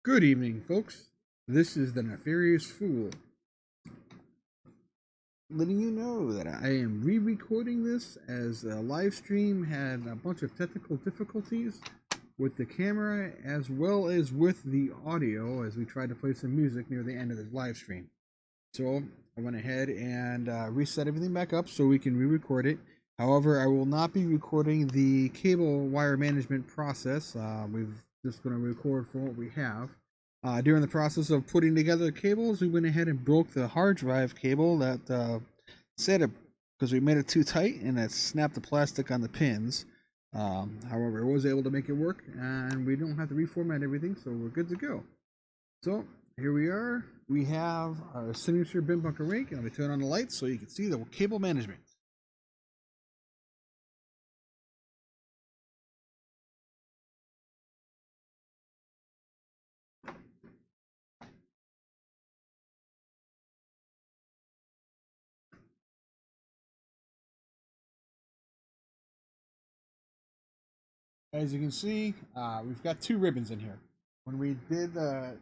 Good evening, folks. This is the Nefarious Fool, letting you know that I am re-recording this as a live stream had a bunch of technical difficulties with the camera as well as with the audio as we tried to play some music near the end of this live stream. So I went ahead and reset everything back up so we can re-record it. However, I will not be recording the cable wire management process. We're just going to record from what we have. During the process of putting together the cables, we went ahead and broke the hard drive cable that set it because we made it too tight and it snapped the plastic on the pins. However, I was able to make it work and we don't have to reformat everything, so we're good to go. So here we are. We have our signature bin bunker rake. I'm going to turn on the lights so you can see the cable management. As you can see, we've got two ribbons in here. When we did the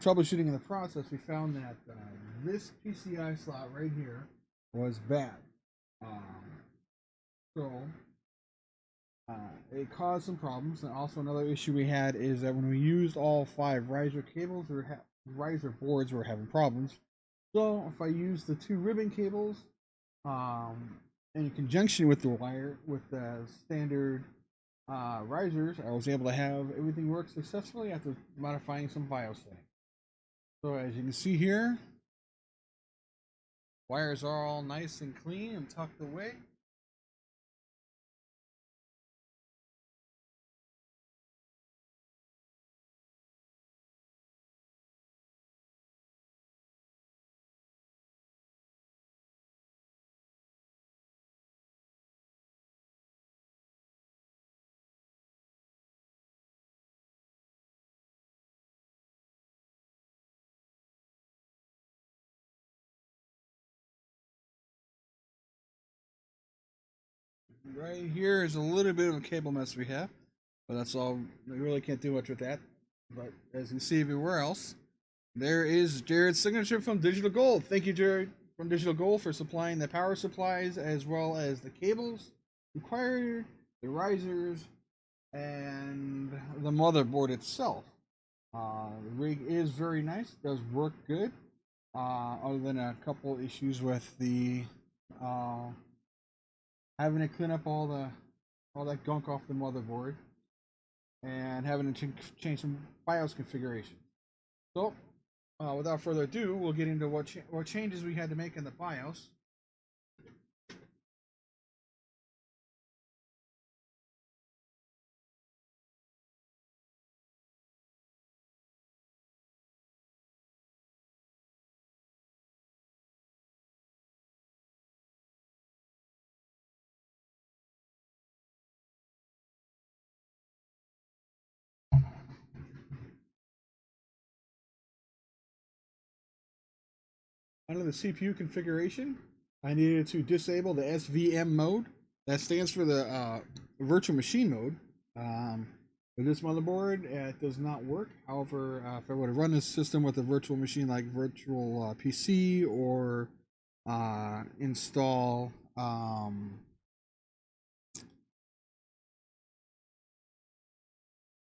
troubleshooting in the process, we found that this PCI slot right here was bad. So it caused some problems. And also another issue we had is that when we used all 5 riser cables, riser boards were having problems. So if I use the 2 ribbon cables in conjunction with the wire, with the standard risers, I was able to have everything work successfully after modifying some BIOS settings. So as you can see here, wires are all nice and clean and tucked away. Right here is a little bit of a cable mess we have, but that's all. We really can't do much with that. But as you see everywhere else, there is Jared's signature from Digital Gold. Thank you, Jared, from Digital Gold, for supplying the power supplies as well as the cables required, the risers, and the motherboard itself. The rig is very nice, does work good, other than a couple issues with the having to clean up all that gunk off the motherboard and having to change some BIOS configuration. So, without further ado, we'll get into what changes we had to make in the BIOS. Under the CPU configuration, I needed to disable the SVM mode. That stands for the virtual machine mode. With this motherboard, it does not work. However, if I were to run this system with a virtual machine like virtual PC or install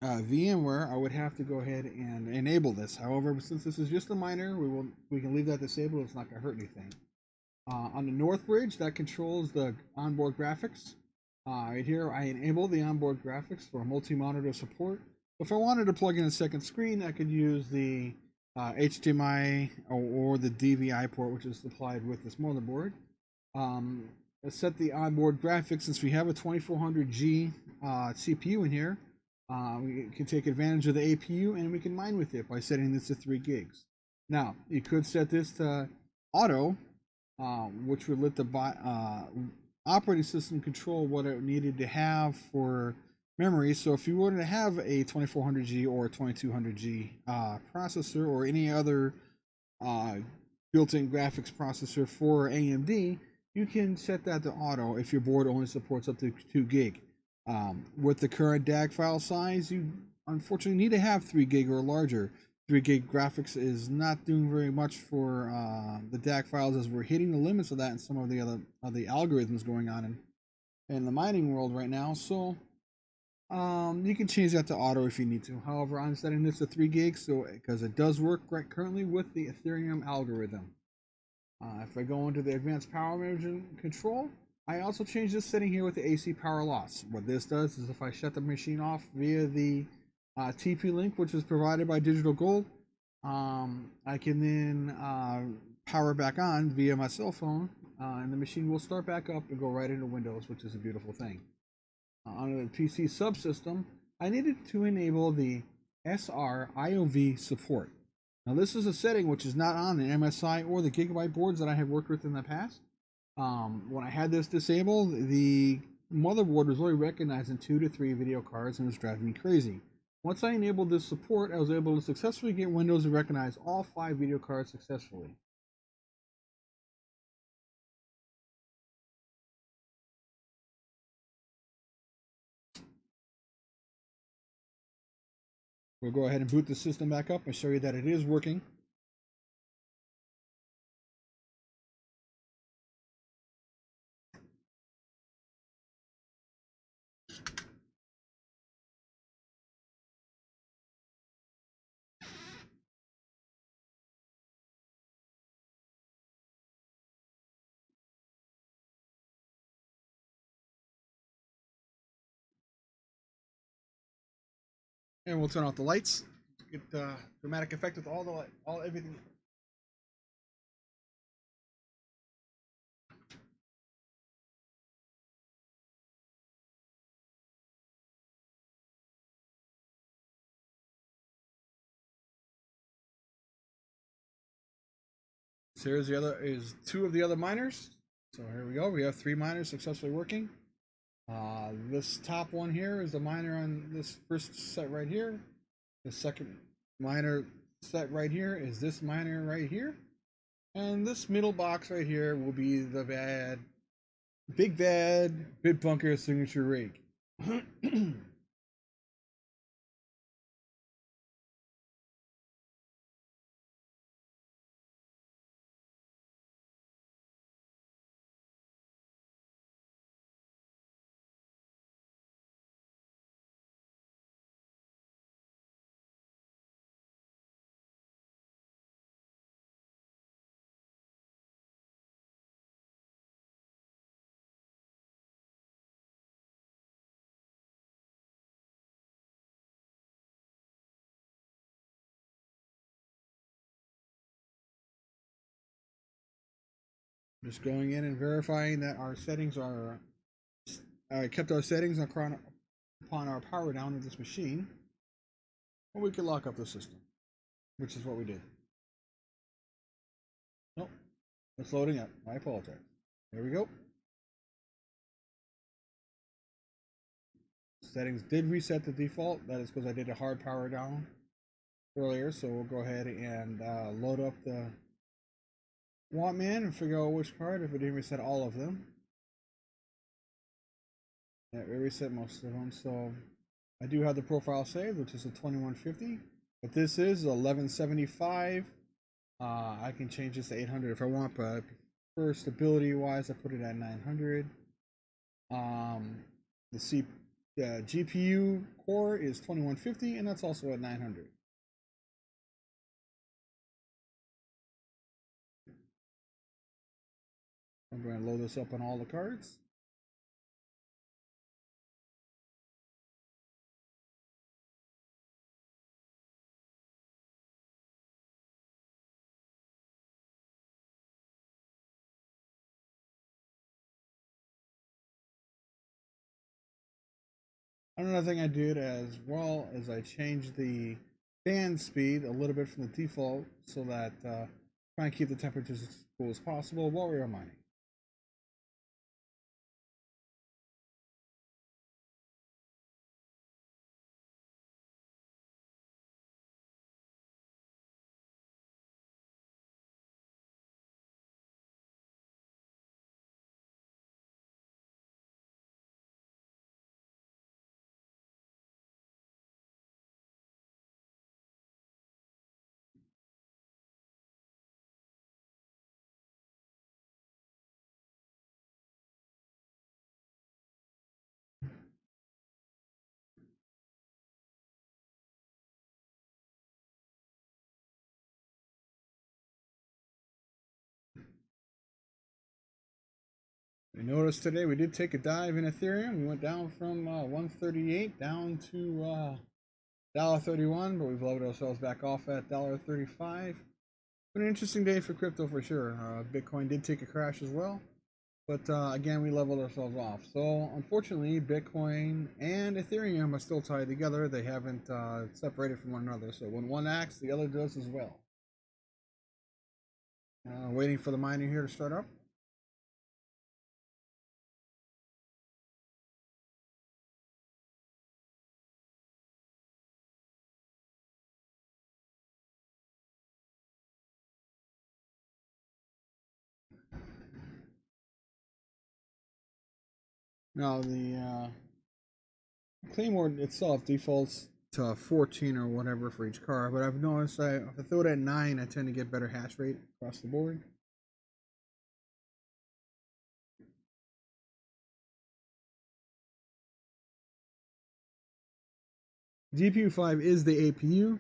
VMware, I would have to go ahead and enable this. However, since this is just a minor, we can leave that disabled. It's not going to hurt anything. On the North Bridge, that controls the onboard graphics. Right here, I enable the onboard graphics for multi-monitor support. If I wanted to plug in a second screen, I could use the HDMI or the DVI port, which is supplied with this motherboard. Let's set the onboard graphics. Since we have a 2400G CPU in here, we can take advantage of the APU and we can mine with it by setting this to 3 gigs. Now, you could set this to auto, which would let the operating system control what it needed to have for memory. So if you wanted to have a 2400G or a 2200G processor or any other built-in graphics processor for AMD, you can set that to auto if your board only supports up to 2 gig. With the current DAG file size, you unfortunately need to have 3 gig or larger. 3 gig graphics is not doing very much for the DAC files, as we're hitting the limits of that and some of the other algorithms going on in the mining world right now. So you can change that to auto if you need to. However, I'm setting this to 3 gigs so because it does work right currently with the Ethereum algorithm. If I go into the advanced power management control, I also changed this setting here with the AC power loss. What this does is if I shut the machine off via the TP link, which is provided by Digital Gold, I can then power back on via my cell phone, and the machine will start back up and go right into Windows, which is a beautiful thing. On the PC subsystem, I needed to enable the SR IOV support. Now, this is a setting which is not on the MSI or the Gigabyte boards that I have worked with in the past. When I had this disabled, the motherboard was only recognizing 2 to 3 video cards and it was driving me crazy. Once I enabled this support, I was able to successfully get Windows to recognize all 5 video cards successfully. We'll go ahead and boot the system back up and show you that it is working. And we'll turn off the lights. Get dramatic effect with everything. So here's the other 2 of the other miners. So here we go. We have 3 miners successfully working. This top one here is the miner on this first set right here. The second miner set right here is this miner right here. And this middle box right here will be the big bad Bitbunker signature rig. Just going in and verifying that our settings are kept our settings upon our power down of this machine, or we could lock up the system, which is what we did. Nope, it's loading up. I apologize. There we go. Settings did reset the default. That is because I did a hard power down earlier, so we'll go ahead and load up the Wattman and figure out which card, if it didn't reset all of them. Yeah, it reset most of them, so I do have the profile saved, which is a 2150, but this is 1175. I can change this to 800 if I want, but for stability wise, I put it at 900. The GPU core is 2150, and that's also at 900. I'm going to load this up on all the cards. Another thing I did as well is I changed the fan speed a little bit from the default so that try and keep the temperatures as cool as possible while we are mining. We noticed today we did take a dive in Ethereum. We went down from 138 down to $1.31, but we've leveled ourselves back off at $1.35. Been an interesting day for crypto for sure. Bitcoin did take a crash as well, but again, we leveled ourselves off. So unfortunately, Bitcoin and Ethereum are still tied together. They haven't separated from one another. So when one acts, the other does as well. Waiting for the miner here to start up. Now the Claymore itself defaults to 14 or whatever for each car, but I've noticed if I throw it at 9, I tend to get better hash rate across the board. GPU 5 is the APU.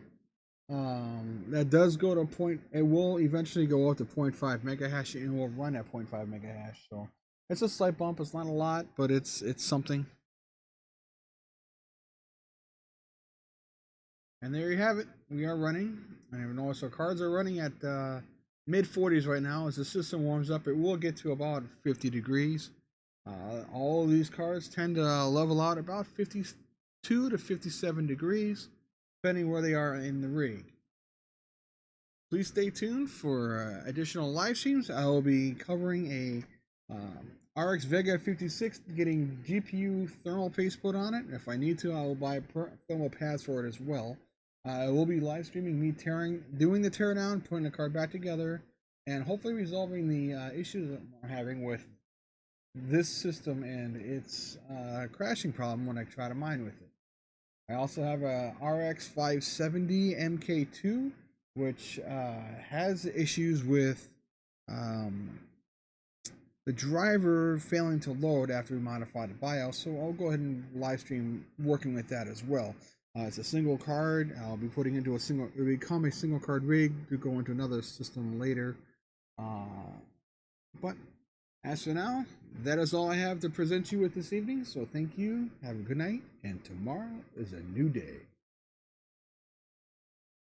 That does go to point. It will eventually go up to 0.5 mega hash, and will run at 0.5 mega hash. So it's a slight bump. It's not a lot, but it's something. And there you have it. We are running. I even noticed our cards are running at mid 40s right now. As the system warms up, it will get to about 50 degrees. All of these cards tend to level out about 52 to 57 degrees, depending where they are in the rig. Please stay tuned for additional live streams. I will be covering a RX Vega 56, getting GPU thermal paste put on it. If I need to, I will buy thermal pads for it as well. I will be live streaming me doing the teardown, putting the card back together, and hopefully resolving the issues that I'm having with this system and its crashing problem when I try to mine with it. I also have a RX 570 MK2, which has issues with the driver failing to load after we modify the BIOS, so I'll go ahead and live stream working with that as well. It's a single card. I'll be putting into it'll become a single card rig to go into another system later. But as for now, that is all I have to present you with this evening. So thank you, have a good night, and tomorrow is a new day.